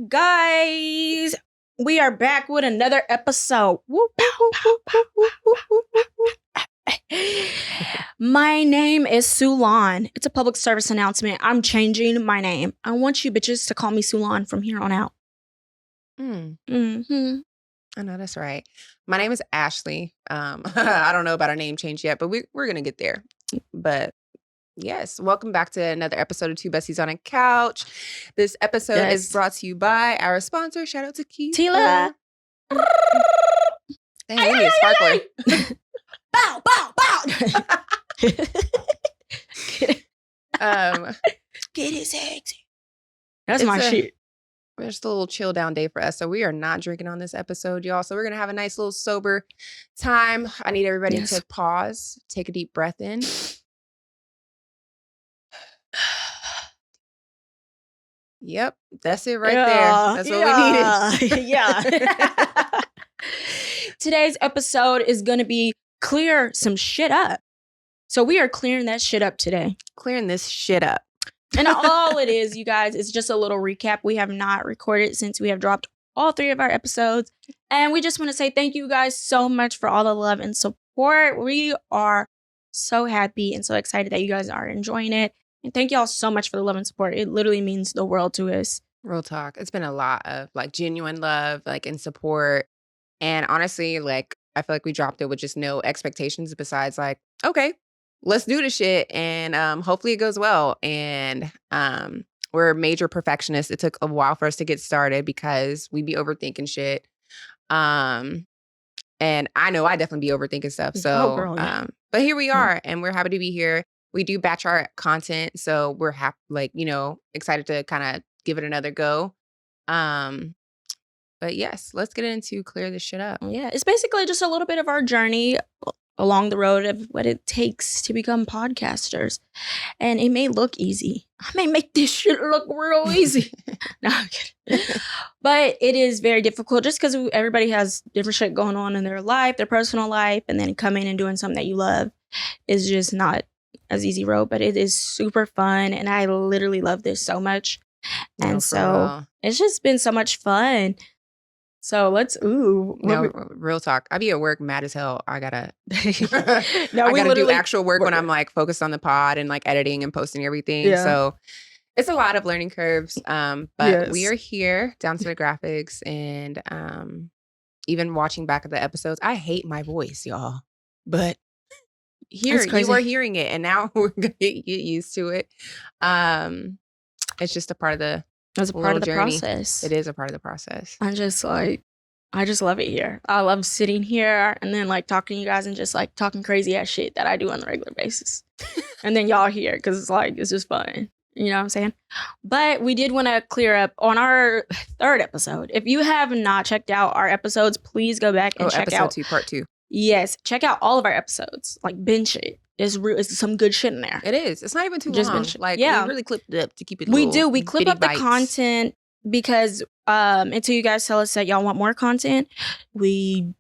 up, guys? We are back with another episode. My name is Sulan. It's a public service announcement. I'm changing my name. I want you bitches to call me Sulan from here on out. Mm-hmm. I know that's right. My name is Ashley. I don't know about a name change yet, but we're gonna get there. But yes, welcome back to another episode of Two Besties on a Couch. This episode is brought to you by our sponsor. Shout out to Tila. Dang, I need a sparkler. Bow, bow, bow. Get it sexy. That's my shit. It's a little chill down day for us. So we are not drinking on this episode, y'all. So we're going to have a nice little sober time. I need everybody to pause, take a deep breath in. Yep, that's it right there. That's what we needed. Yeah. Today's episode is going to be clear some shit up. So we are clearing that shit up today. Clearing this shit up. And all it is, you guys, is just a little recap. We have not recorded since we have dropped all 3 of our episodes. And we just want to say thank you guys so much for all the love and support. We are so happy and so excited that you guys are enjoying it. And thank y'all so much for the love and support. It literally means the world to us. Real talk. It's been a lot of like genuine love, like and support. And honestly, like I feel like we dropped it with just no expectations besides like, okay, let's do this shit. And hopefully it goes well. And we're major perfectionists. It took a while for us to get started because we be overthinking shit. And I know I definitely be overthinking stuff. So, girl, yeah. But here we are and we're happy to be here. We do batch our content. So we're happy, like, you know, excited to kind of give it another go. But yes, let's get into clear this shit up. Yeah, it's basically just a little bit of our journey along the road of what it takes to become podcasters. And it may look easy. I may make this shit look real easy. No, I'm kidding. But it is very difficult just because everybody has different shit going on in their life, their personal life, and then coming and doing something that you love is just not as easy road. But it is super fun. And I literally love this so much. And so it's just been so much fun. So real talk. I be at work mad as hell. I gotta no, I gotta do actual work when I'm like focused on the pod and like editing and posting everything. Yeah. So it's a lot of learning curves. But we are here down to the graphics and even watching back at the episodes. I hate my voice, y'all. But here you are hearing it and now we're gonna get used to it. It's just a part of the It's a part of the process. It is a part of the process. I just love it here. I love sitting here and then like talking to you guys and just like talking crazy ass shit that I do on a regular basis. And then y'all here because it's just fun. You know what I'm saying? But we did want to clear up on our 3rd episode. If you have not checked out our episodes, please go back and check out. Episode 2, part 2. Yes. Check out all of our episodes. Like binge it. It's some good shit in there. It is. It's not even too long. Like, we really clipped it up to keep it We do. We clip up the content because until you guys tell us that y'all want more content, we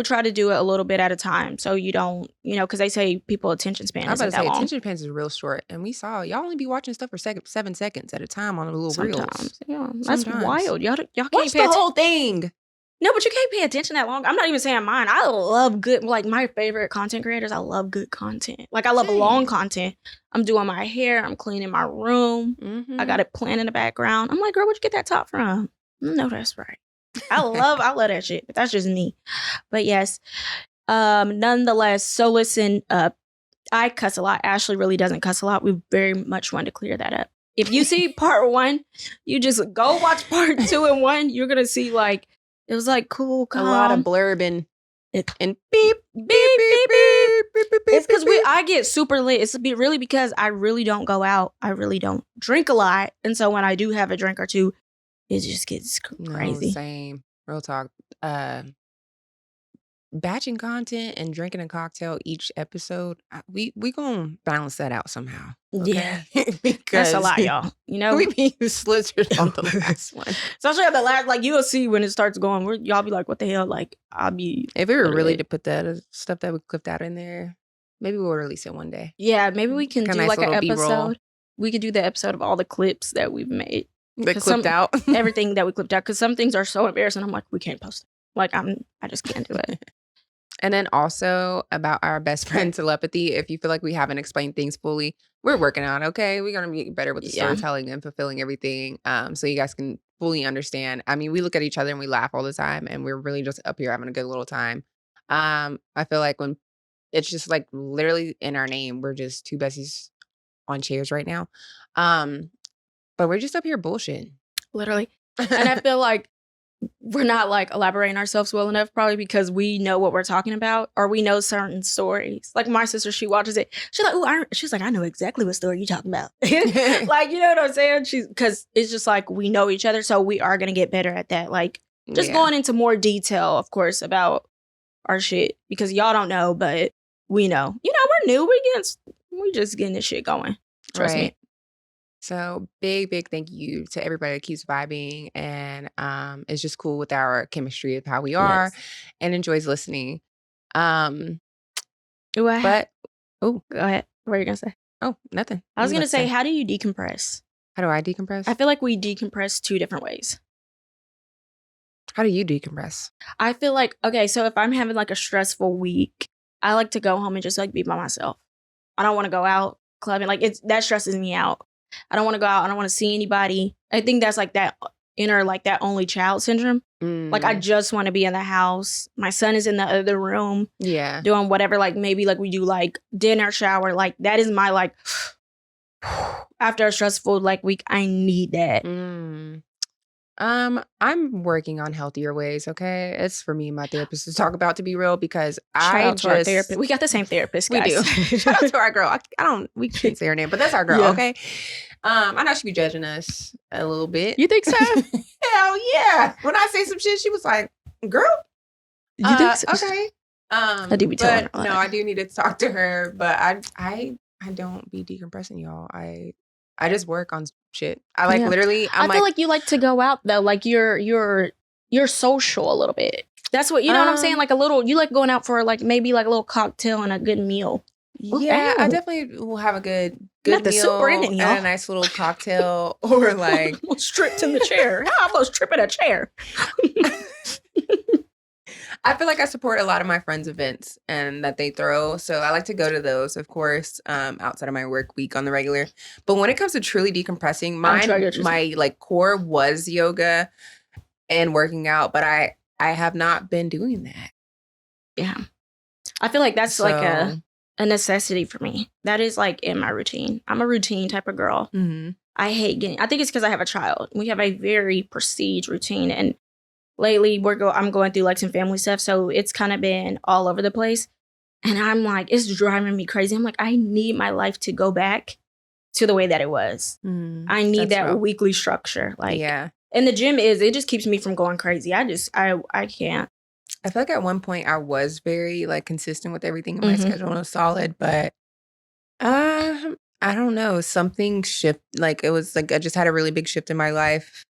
try to do it a little bit at a time. So you don't, because they say people attention span I was isn't about to that say, long. Attention spans is real short. And we saw y'all only be watching stuff for 7 seconds at a time on the little reels. Yeah, that's wild. Y'all can't watch the whole thing. No, but you can't pay attention that long. I'm not even saying mine. I love good, like my favorite content creators. I love good content. Like I love long content. I'm doing my hair. I'm cleaning my room. Mm-hmm. I got it planned in the background. I'm like, girl, where'd you get that top from? No, that's right. I love that shit. But that's just me. But yes, nonetheless. So listen, I cuss a lot. Ashley really doesn't cuss a lot. We very much want to clear that up. If you see part 1, you just go watch part 2 and 1. You're gonna see like. It was like cool, calm. A lot of blurb and beep, beep, beep, beep, beep. It's because I get super lit. It's really because I really don't go out. I really don't drink a lot. And so when I do have a drink or two, it just gets crazy. No, same. Real talk. Batching content and drinking a cocktail each episode, we gonna balance that out somehow. Okay? Yeah, that's a lot, y'all. You know, we be slizzard on the last one, especially at the last. Like you'll see when it starts going, y'all be like, "What the hell?" Like I'll be. If we were really to put that stuff that we clipped out in there, maybe we'll release it one day. Yeah, maybe we can do like an episode. B-roll. We could do the episode of all the clips that we've made. They clipped out everything that we clipped out because some things are so embarrassing. I'm like, we can't post it. Like I just can't do it. And then also about our best friend telepathy, if you feel like we haven't explained things fully, we're working on, okay? We're going to be better with the storytelling and fulfilling everything so you guys can fully understand. I mean, we look at each other and we laugh all the time and we're really just up here having a good little time. I feel like when it's just like literally in our name, we're just two besties on chairs right now. But we're just up here bullshitting. Literally. And I feel like we're not like elaborating ourselves well enough, probably because we know what we're talking about or we know certain stories. Like my sister, she watches it. She's like, oh, she's like, I know exactly what story you're talking about. Like, you know what I'm saying? Because it's just like we know each other. So we are going to get better at that. Like just going into more detail, of course, about our shit because y'all don't know, but we know. You know, we're new. We just getting this shit going. Trust me. So big thank you to everybody that keeps vibing and is just cool with our chemistry of how we are and enjoys listening. Go ahead. What are you gonna say? Oh, nothing. I was gonna say, how do you decompress? How do I decompress? I feel like we decompress two different ways. How do you decompress? I feel like, okay, so if I'm having like a stressful week, I like to go home and just like be by myself. I don't want to go out clubbing. Like that stresses me out. I don't want to go out. I don't want to see anybody. I think that's like that inner, like that only child syndrome. Like I just want to be in the house. My son is in the other room. Yeah. Doing whatever. Like maybe like we do like dinner, shower. Like that is my like after a stressful like week. I need that. I'm working on healthier ways, okay? It's for me and my therapist to talk about, to be real, because our therapist. We got the same therapist, guys. We do. Shout out to our girl. We can't say her name, but that's our girl, okay? I know she be judging us a little bit. You think so? Hell yeah. When I say some shit, she was like, girl. You think so? Okay. I do be telling her. No, I do need to talk to her, but I don't be decompressing, y'all. I just work on shit. I like literally. I feel like you like to go out though. Like you're social a little bit. That's what you know what I'm saying. Like a little. You like going out for like maybe like a little cocktail and a good meal. Yeah, I definitely will have a good meal and a nice little cocktail or like stripped in the chair. How am I tripping a chair? I feel like I support a lot of my friends' events and that they throw. So I like to go to those, of course, outside of my work week on the regular. But when it comes to truly decompressing, my like core was yoga and working out, but I have not been doing that. Yeah. I feel like that's like a necessity for me. That is like in my routine. I'm a routine type of girl. Mm-hmm. I think it's because I have a child. We have a very prestige routine, and lately I'm going through like some family stuff, so it's kind of been all over the place. And I'm like, it's driving me crazy. I'm like, I need my life to go back to the way that it was. I need that weekly structure. Like, and the gym it just keeps me from going crazy. I can't. I feel like at one point I was very like consistent with everything in my schedule and it was solid, but I don't know, something shift. Like it was like I just had a really big shift in my life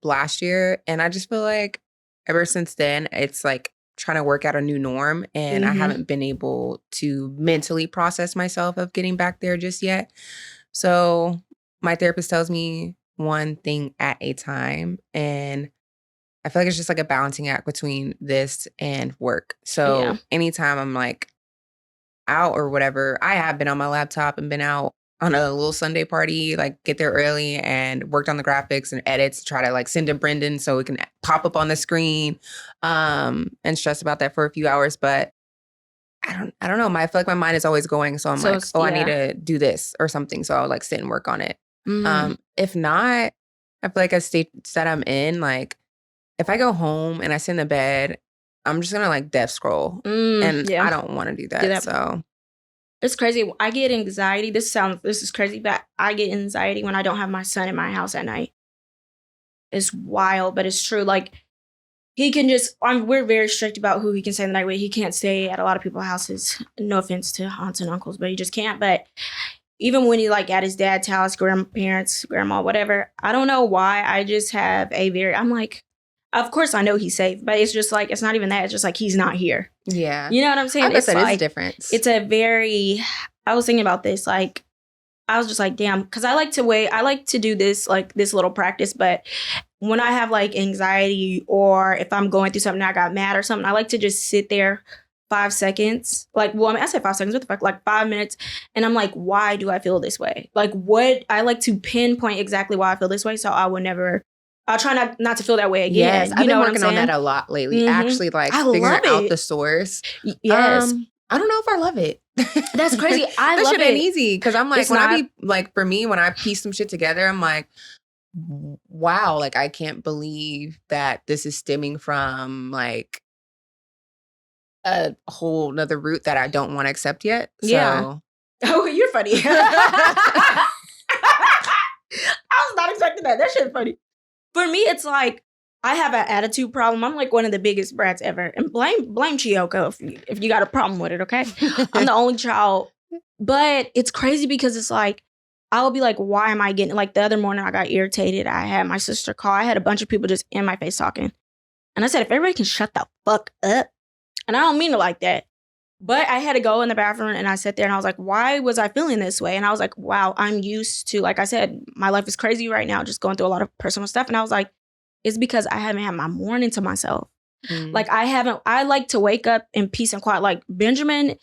last year, and I just feel like ever since then it's like trying to work out a new norm, and I haven't been able to mentally process myself of getting back there just yet. So my therapist tells me one thing at a time, and I feel like it's just like a balancing act between this and work. So anytime I'm like out or whatever, I have been on my laptop and been out on a little Sunday party, like get there early and worked on the graphics and edits to try to like send to Brendan so it can pop up on the screen and stress about that for a few hours. But I don't know. I feel like my mind is always going. So I'm I need to do this or something. So I'll like sit and work on it. If not, I feel like a state that I'm in, like if I go home and I sit in the bed, I'm just gonna like death scroll, and I don't want to do that. So it's crazy. I get anxiety. This is crazy, but I get anxiety when I don't have my son in my house at night. It's wild, but it's true. Like he can we're very strict about who he can stay the night with. He can't stay at a lot of people's houses. No offense to aunts and uncles, but he just can't. But even when he like at his dad's house, grandparents, grandma, whatever, I don't know why. I just have I'm like, of course I know he's safe, but it's just like, it's not even that. It's just like, he's not here. Yeah. You know what I'm saying? I guess that is a difference. I was thinking about this, like, I was just like, damn, because I like to do this, like this little practice, but when I have like anxiety or if I'm going through something, I got mad or something, I like to just sit there 5 seconds. Like, well, I mean, I said 5 seconds, what the fuck? Like 5 minutes. And I'm like, why do I feel this way? Like, what? I like to pinpoint exactly why I feel this way. So I'll try not to feel that way again. Yes, I've been working on saying? that a lot lately. Actually, like I figuring love out it. the source. Yes. I don't know if I love it. That's crazy. I that love shit it. ain't easy because I'm like It's when not. I be like for me when I piece some shit together, I'm like, wow, like I can't believe that this is stemming from like a whole nother route that I don't want to accept yet. Yeah. So. Oh, you're funny. I was not expecting that. That shit's funny. For me, it's like I have an attitude problem. I'm like one of the biggest brats ever. And blame Chiyoko if you got a problem with it, okay? I'm the only child. But it's crazy because it's like, I'll be like, why am I getting, like the other morning I got irritated. I had my sister call. I had a bunch of people just in my face talking. And I said, if everybody can shut the fuck up. And I don't mean it like that. But I had to go in the bathroom and I sat there and I was like, why was I feeling this way? And I was like, wow, I'm used to, like I said, my life is crazy right now, just going through a lot of personal stuff. And I was like, it's because I haven't had my morning to myself. Like I like to wake up in peace and quiet. Like Benjamin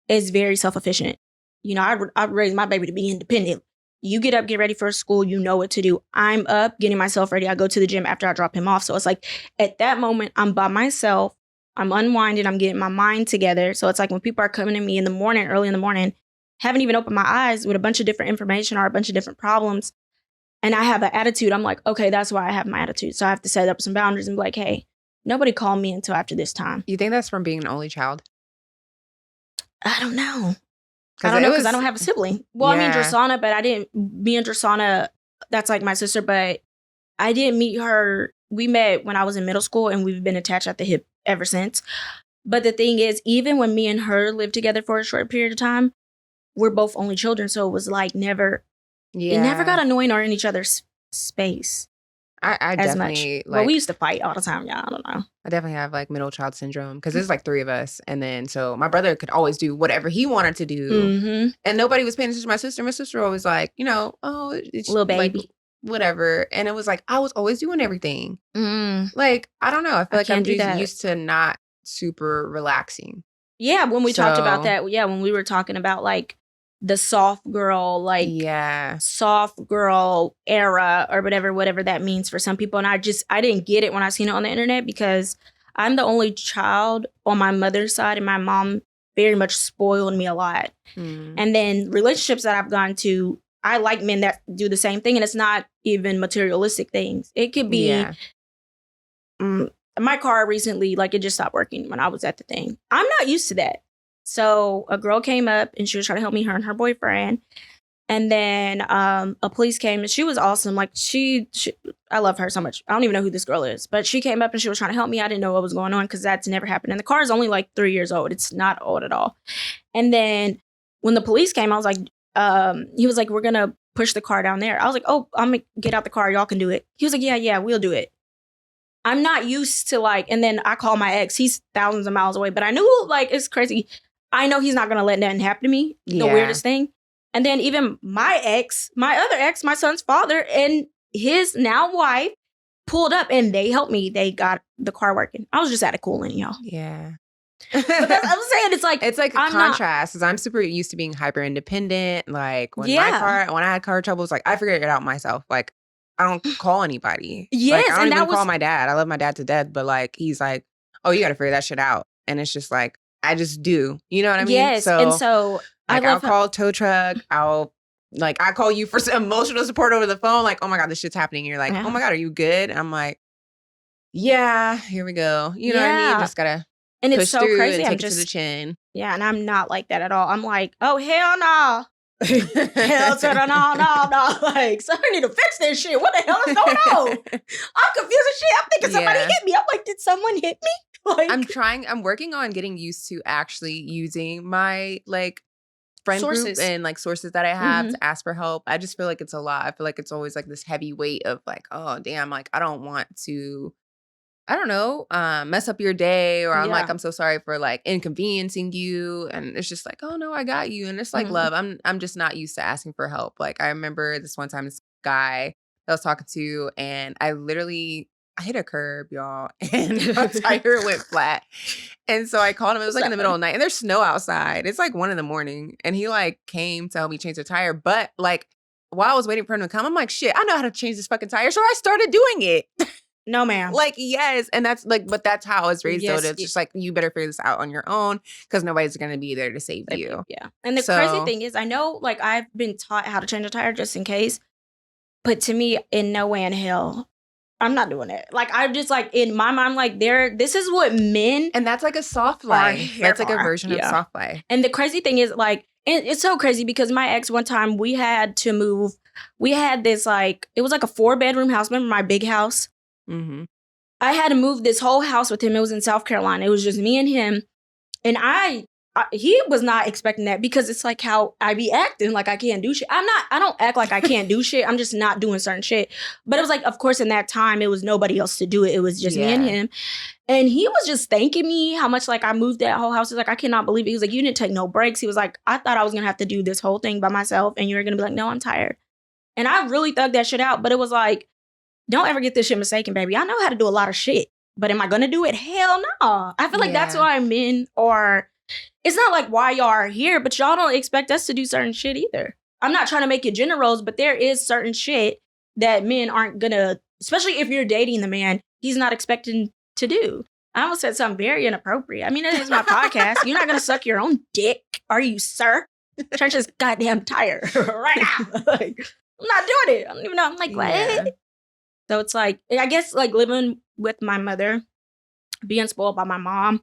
is very self-efficient. You know, I raised my baby to be independent. You get up, get ready for school. You know what to do. I'm up, getting myself ready. I go to the gym after I drop him off. So it's like at that moment, I'm by myself. I'm unwinding. I'm getting my mind together. So it's like when people are coming to me in the morning, early in the morning, haven't even opened my eyes with a bunch of different information or a bunch of different problems. And I have an attitude. I'm like, okay, that's why I have my attitude. So I have to set up some boundaries and be like, hey, nobody call me until after this time. You think that's from being an only child? I don't know. I don't know because I don't have a sibling. Well, I mean, Drasana, but me and Drasana, that's like my sister, but I didn't meet her. We met when I was in middle school and we've been attached at the hip ever since. But the thing is, even when me and her lived together for a short period of time, we're both only children. So it was like it never got annoying or in each other's space. I as definitely much. Well, we used to fight all the time. Yeah, I don't know. I definitely have like middle child syndrome because there's like 3 of us. And then so my brother could always do whatever he wanted to do. And nobody was paying attention to my sister. My sister always like, you know, oh, it's little baby. Like, whatever. And it was like, I was always doing everything. Like, I don't know. I feel like I'm just used to not super relaxing. Yeah, when we talked about that. Yeah, when we were talking about like the soft girl, like soft girl era or whatever that means for some people. And I didn't get it when I seen it on the internet because I'm the only child on my mother's side and my mom very much spoiled me a lot. And then relationships that I've gone to, I like men that do the same thing. And it's not even materialistic things. It could be my car recently, like it just stopped working when I was at the thing. I'm not used to that. So a girl came up and she was trying to help me, her and her boyfriend. And then a police came and she was awesome. Like she I love her so much. I don't even know who this girl is, but she came up and she was trying to help me. I didn't know what was going on because that's never happened. And the car is only like 3 years old. It's not old at all. And then when the police came, I was like, he was like, we're going to push the car down there. I was like, oh, I'm going to get out the car. Y'all can do it. He was like, yeah, we'll do it. I'm not used to like, and then I call my ex. He's thousands of miles away, but I knew like, it's crazy. I know he's not going to let nothing happen to me. The weirdest thing. And then even my other ex, my son's father and his now wife pulled up and they helped me. They got the car working. I was just at a cooling, y'all. Yeah. But I'm saying it's like a contrast because I'm super used to being hyper independent. Like when I had car troubles, like I figured it out myself. Like I don't call anybody. Yes, like, I don't even call my dad. I love my dad to death, but like he's like, oh, you got to figure that shit out. And it's just like I just do. You know what I mean? Yes, and so like I'll call a tow truck. I call you for some emotional support over the phone. Like, oh my God, this shit's happening. You're like, oh my God, are you good? And I'm like, yeah, here we go. You know what I mean? Just gotta. And it's so crazy. And take it to the chin. Yeah, and I'm not like that at all. I'm like, oh, hell no. Hell to the no. Like, so I need to fix this shit. What the hell is going on? I'm confused as shit. I'm thinking somebody hit me. I'm like, did someone hit me? Like, I'm working on getting used to actually using my like friend group and like sources that I have to ask for help. I just feel like it's a lot. I feel like it's always like this heavy weight of like, oh damn, like I don't want to I don't know, mess up your day, or I'm like, Yeah. I'm so sorry for like inconveniencing you. And it's just like, oh no, I got you. And it's like Mhm. love. I'm just not used to asking for help. Like I remember this one time, this guy that I was talking to, and I hit a curb, y'all, and my tire went flat. And so I called him. It was like in the middle of the night, and there's snow outside. It's like 1 a.m, and he like came to help me change the tire. But like while I was waiting for him to come, I'm like, shit, I know how to change this fucking tire. So I started doing it. No, ma'am. Like, yes. And that's like, but that's how I was raised, Yes, though. It's just like, you better figure this out on your own because nobody's going to be there to save you. Yeah. And the crazy thing is, I know, like, I've been taught how to change a tire just in case. But to me, in no way in hell, I'm not doing it. Like, I'm just like, in my mind, like, this is what men. And that's like a soft life. That's like a version of soft life. And the crazy thing is, like, it's so crazy because my ex, one time, we had to move. We had this, like, it was like a 4-bedroom house. Remember my big house? Mm-hmm. I had to move this whole house with him. It was in South Carolina. It was just me and him. And he was not expecting that because it's like how I be acting like I can't do shit. I don't act like I can't do shit. I'm just not doing certain shit. But it was like, of course, in that time, it was nobody else to do it. It was just me and him. And he was just thanking me how much like I moved that whole house. He's like, I cannot believe it. He was like, you didn't take no breaks. He was like, I thought I was going to have to do this whole thing by myself. And you were going to be like, no, I'm tired. And I really thugged that shit out. But it was like, don't ever get this shit mistaken, baby. I know how to do a lot of shit. But am I going to do it? Hell no. I feel like that's why men are... It's not like why y'all are here, but y'all don't expect us to do certain shit either. I'm not trying to make it gender roles, but there is certain shit that men aren't gonna, especially if you're dating the man, he's not expecting to do. I almost said something very inappropriate. I mean, it is my podcast. You're not gonna suck your own dick, are you, sir? Change this goddamn tire right now. Like, I'm not doing it. I don't even know. I'm like, what? Yeah. So it's like, I guess like living with my mother, being spoiled by my mom.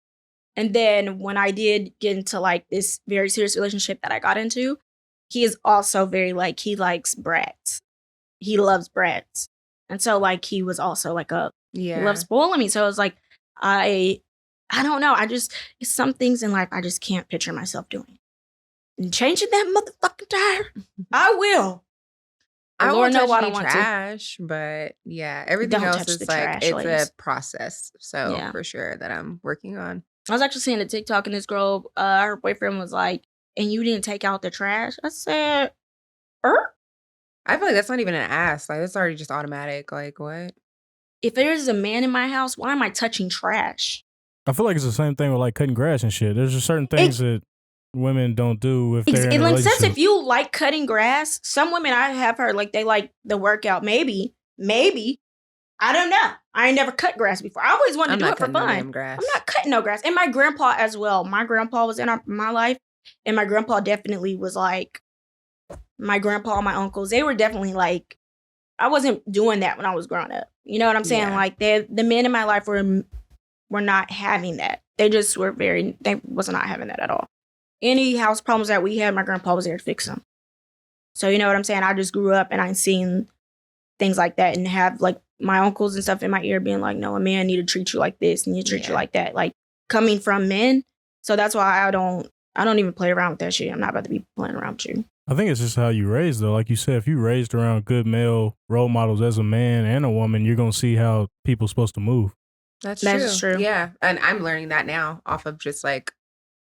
And then when I did get into like this very serious relationship that I got into, he is also very like, he likes brats. He loves brats. And so like, he was also like he loves spoiling me. So it was like, I don't know. It's some things in life I just can't picture myself doing. And changing that motherfucking tire, I will. I won't touch any trash, but yeah, everything else is like, it's a process. So for sure that I'm working on. I was actually seeing a TikTok and this girl, her boyfriend was like, and you didn't take out the trash? I said, I feel like that's not even an ask. Like, that's already just automatic. Like, what? If there's a man in my house, why am I touching trash? I feel like it's the same thing with like cutting grass and shit. There's just certain things that women don't do if they're in a relationship. Since if you like cutting grass, some women I have heard, like, they like the workout. Maybe. I don't know. I ain't never cut grass before. I always wanted to do it for fun. I'm not cutting no grass. And my grandpa as well. My grandpa was in my life. And my grandpa definitely was like, my grandpa and my uncles, they were definitely like, I wasn't doing that when I was growing up. You know what I'm saying? Yeah. Like, the men in my life were not having that. They just were they was not having that at all. Any house problems that we had, my grandpa was there to fix them. So, you know what I'm saying? I just grew up and I seen things like that and have like my uncles and stuff in my ear being like, no, a man need to treat you like this and you treat you like that. Like, coming from men. So that's why I don't even play around with that shit. I'm not about to be playing around with you. I think it's just how you raised, though. Like you said, if you raised around good male role models as a man and a woman, you're going to see how people's supposed to move. That's true. Yeah. And I'm learning that now off of just like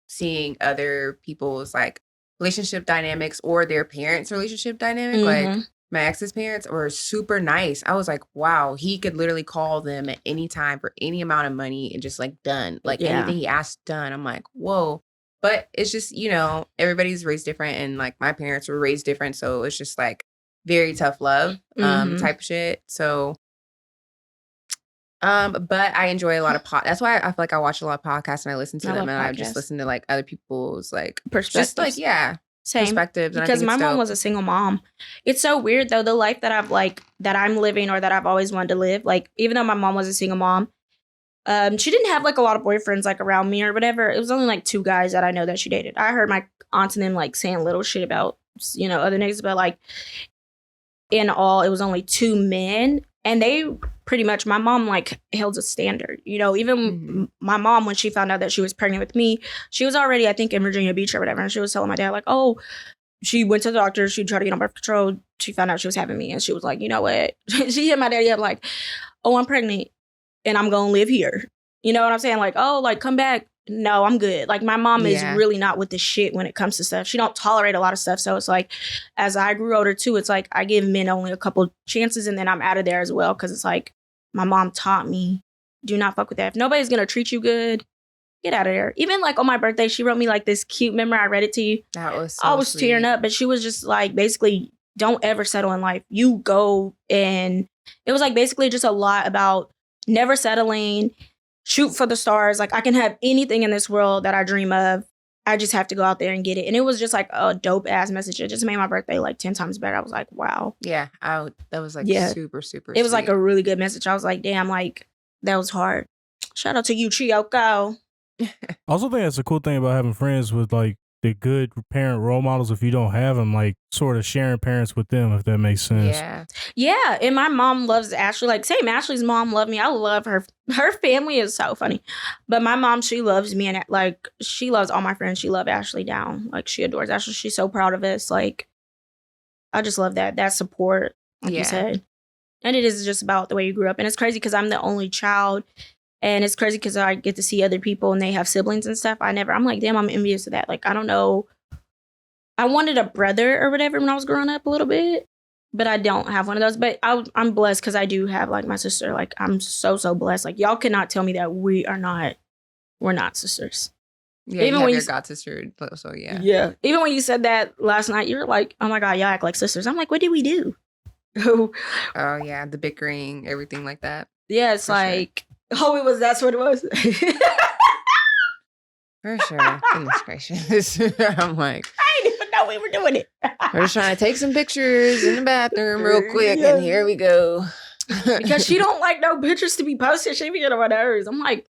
seeing other people's like relationship dynamics or their parents' relationship dynamic. Like, my ex's parents were super nice. I was like, wow, he could literally call them at any time for any amount of money and just like done. Like anything he asked done. I'm like, whoa. But it's just, you know, everybody's raised different and like my parents were raised different. So it's just like very tough love type shit. So, but I enjoy a lot of that's why I feel like I watch a lot of podcasts and I listen to them and I just listen to like other people's like perspectives. Just like, same. Perspectives. Because my mom was a single mom. It's so weird though, the life that I'm living or that I've always wanted to live. Like, even though my mom was a single mom, she didn't have like a lot of boyfriends like around me or whatever. It was only like 2 guys that I know that she dated. I heard my aunts and them like saying little shit about, you know, other niggas, but like in all, it was only 2 men. And they pretty much, my mom like held a standard, you know, even my mom, when she found out that she was pregnant with me, she was already, I think, in Virginia Beach or whatever. And she was telling my dad like, oh, she went to the doctor. She tried to get on birth control. She found out she was having me. And she was like, you know what? She hit my daddy up like, oh, I'm pregnant. and I'm going to live here. You know what I'm saying? Like, oh, like, come back. No, I'm good. Like, my mom is really not with the shit when it comes to stuff. She don't tolerate a lot of stuff. So it's like, as I grew older too, it's like I give men only a couple chances and then I'm out of there as well. Cause it's like, my mom taught me, do not fuck with that. If nobody's going to treat you good, get out of there. Even like on my birthday, she wrote me like this cute memory. I read it to you. That was so I was sweet. tearing up, but she was just like, basically, don't ever settle in life. You go, and it was like basically just a lot about never settling, shoot for the stars. Like, I can have anything in this world that I dream of. I just have to go out there and get it. And it was just like a dope ass message. It just made my birthday like 10 times better. I was like, wow. Yeah, that was like super, super It was sweet. like a really good message. I was like, damn, like, that was hard. Shout out to you, Chiyoko. I also think that's a cool thing about having friends with like the good parent role models. If you don't have them, like sort of sharing parents with them, if that makes sense. Yeah. And my mom loves Ashley. Like, same, Ashley's mom loved me. I love her. Her family is so funny. But my mom, she loves me, and like, she loves all my friends. She loves Ashley down. Like, she adores Ashley. She's so proud of us. Like, I just love that support, like you said. And it is just about the way you grew up. And it's crazy because I'm the only child. And it's crazy because I get to see other people and they have siblings and stuff. I'm like, damn, I'm envious of that. Like, I don't know. I wanted a brother or whatever when I was growing up a little bit, but I don't have one of those. But I'm blessed because I do have like my sister. Like, I'm so blessed. Like, y'all cannot tell me that we're not sisters. Yeah, even when you got sister, so yeah. Yeah. Even when you said that last night, you're like, oh my God, y'all act like sisters. I'm like, what did we do? Oh yeah, the bickering, everything like that. Yeah, it's like, sure. That's what it was. For sure. Goodness gracious. I'm like, I didn't even know we were doing it. We're just trying to take some pictures in the bathroom real quick, and here we go. Because she don't like no pictures to be posted. She be getting on my nerves. I'm like,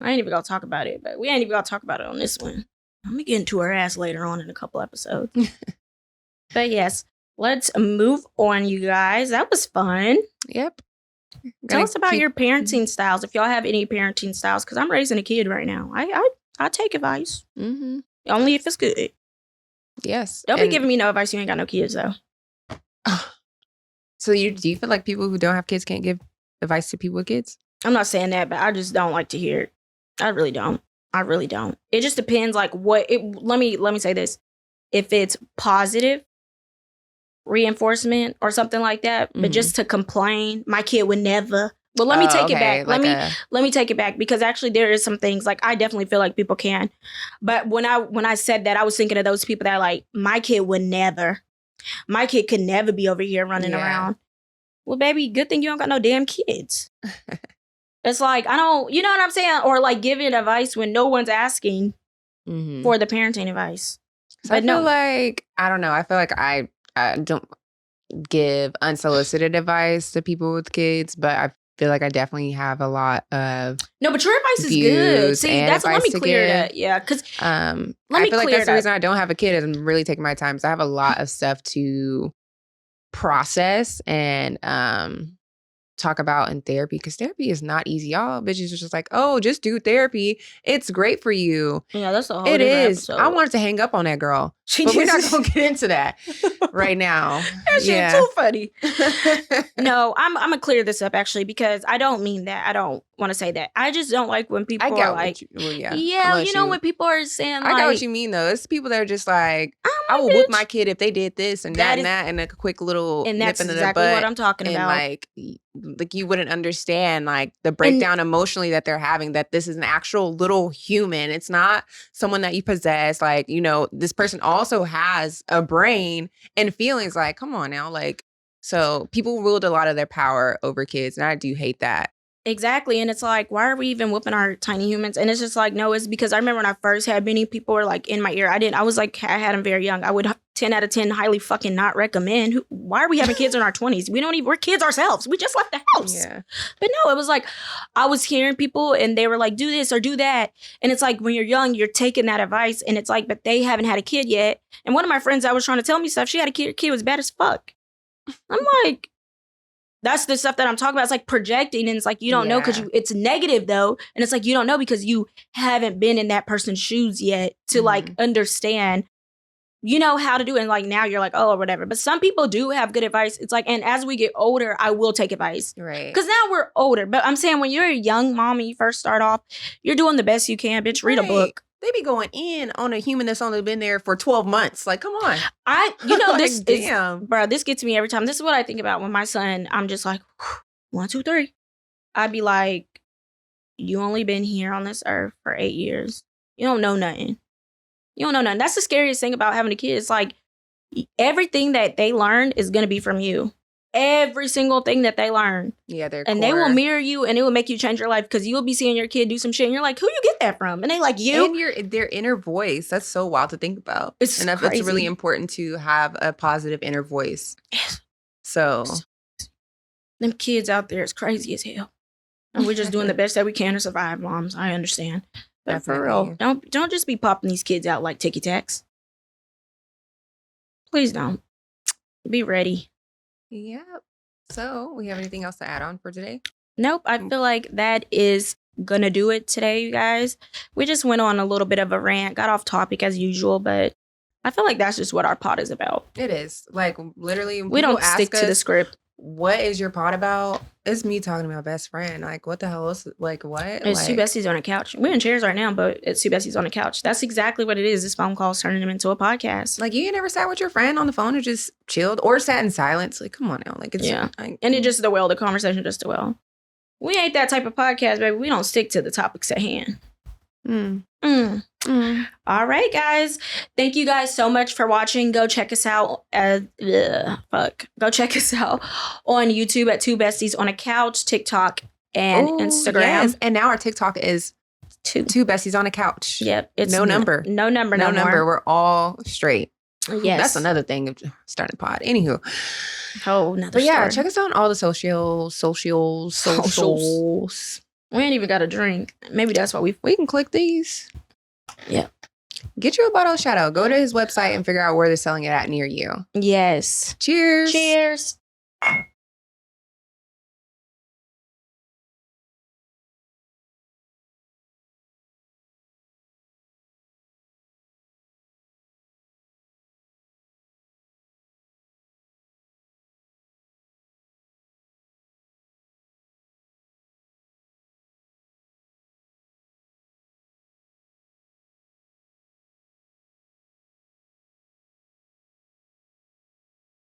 I ain't even gonna talk about it, but we ain't even gonna talk about it on this one. I'm gonna get into her ass later on in a couple episodes. But yes, let's move on, you guys. That was fun. Yep. Tell us about your parenting styles, if y'all have any parenting styles, because I'm raising a kid right now. I take advice. Mm-hmm. Only if it's good. Yes. Don't be giving me no advice. You ain't got no kids, though. So do you feel like people who don't have kids can't give advice to people with kids? I'm not saying that, but I just don't like to hear it. I really don't. It just depends, like, what it. Let me say this. If it's positive reinforcement or something like that, but just to complain, my kid would never. Well, let me take it back. Let me take it back, because actually there is some things, like, I definitely feel like people can. But when I said that, I was thinking of those people that are like, my kid would never. My kid could never be over here running around. Well, baby, good thing you don't got no damn kids. It's like, I don't, you know what I'm saying? Or like giving advice when no one's asking for the parenting advice. So I feel like, I don't know. I feel like I don't give unsolicited advice to people with kids, but I feel like I definitely have a lot of no, but your advice is good. See, that's let me clear that. Yeah, because I feel like that's the reason I don't have a kid, is I'm really taking my time. So I have a lot of stuff to process and talk about in therapy, because therapy is not easy. Y'all bitches are just like, oh, just do therapy. It's great for you. Yeah, that's a whole It is. episode. I wanted to hang up on that girl. But we're not going to get into that right now. That shit's too funny. No, I'm going to clear this up, actually, because I don't mean that. I don't want to say that. I just don't like when people are like, you know, when people are saying, like, I got what you mean, though. It's people that are just like, I will whoop my kid if they did this and that and that, and a quick little and that's nip into exactly the butt. what I'm talking about. And like you wouldn't understand like the breakdown emotionally that they're having, that this is an actual little human. It's not someone that you possess. Like, you know, this person also has a brain and feelings. Like, come on now. Like, so people ruled a lot of their power over kids, and I do hate that. Exactly. And it's like, why are we even whooping our tiny humans? And it's just like, no, it's because I remember when I first had Benny, people were like in my ear. I was like, I had him very young. I would 10 out of 10 highly fucking not recommend. Why are we having kids in our 20s? We're kids ourselves. We just left the house. Yeah. But no, it was like, I was hearing people and they were like, do this or do that. And it's like, when you're young, you're taking that advice, and it's like, but they haven't had a kid yet. And one of my friends that was trying to tell me stuff, she had a kid was bad as fuck. I'm like, that's the stuff that I'm talking about. It's like projecting, and it's like, you don't know because it's negative though. And it's like, you don't know because you haven't been in that person's shoes yet to like understand you know how to do it. And like now you're like, oh, or whatever. But some people do have good advice. It's like, and as we get older, I will take advice. Right. Because now we're older. But I'm saying when you're a young mom and you first start off, you're doing the best you can. Bitch, read a book. They be going in on a human that's only been there for 12 months. Like, come on. This damn. Bro, this gets me every time. This is what I think about when my son, I'm just like, 1, 2, 3. I'd be like, you only been here on this earth for 8 years. You don't know nothing. You don't know nothing. That's the scariest thing about having a kid. It's like everything that they learn is going to be from you. Every single thing that they learn. Yeah, and they will mirror you, and it will make you change your life because you'll be seeing your kid do some shit and you're like, who you get that from? And they like, you. And their inner voice. That's so wild to think about. It's crazy. It's really important to have a positive inner voice. So them kids out there is crazy as hell. And we're just doing the best that we can to survive, moms. I understand. But Definitely. for real, don't just be popping these kids out like ticky tacks. Please don't. Be ready. Yep. So, we have anything else to add on for today? Nope. I feel like that is gonna do it today, you guys. We just went on a little bit of a rant, got off topic as usual, but I feel like that's just what our pod is about. It is. Like, literally, we don't stick to the script. What is your pod about? It's me talking to my best friend. Like, what the hell is like what? It's Two Besties on a couch. We're in chairs right now, but it's Two Besties on a couch. That's exactly what it is. This phone call's turning them into a podcast. Like, you ain't never sat with your friend on the phone and just chilled or sat in silence. Like, come on now. Like, it's and it just the conversation just we ain't that type of podcast, baby. We don't stick to the topics at hand. All right, guys. Thank you guys so much for watching. Go check us out. Go check us out on YouTube at Two Besties on a Couch, TikTok, and Instagram. Yes. And now our TikTok is Two Besties on a Couch. Yep. It's no number. No number. No number. We're all straight. Yes. That's another thing of starting a pod. Anywho. Oh, another But yeah, story. check us out on all the socials. We ain't even got a drink. Maybe that's why we can click these. Yeah. Get you a bottle shout out. Go to his website and figure out where they're selling it at near you. Yes. Cheers. Cheers.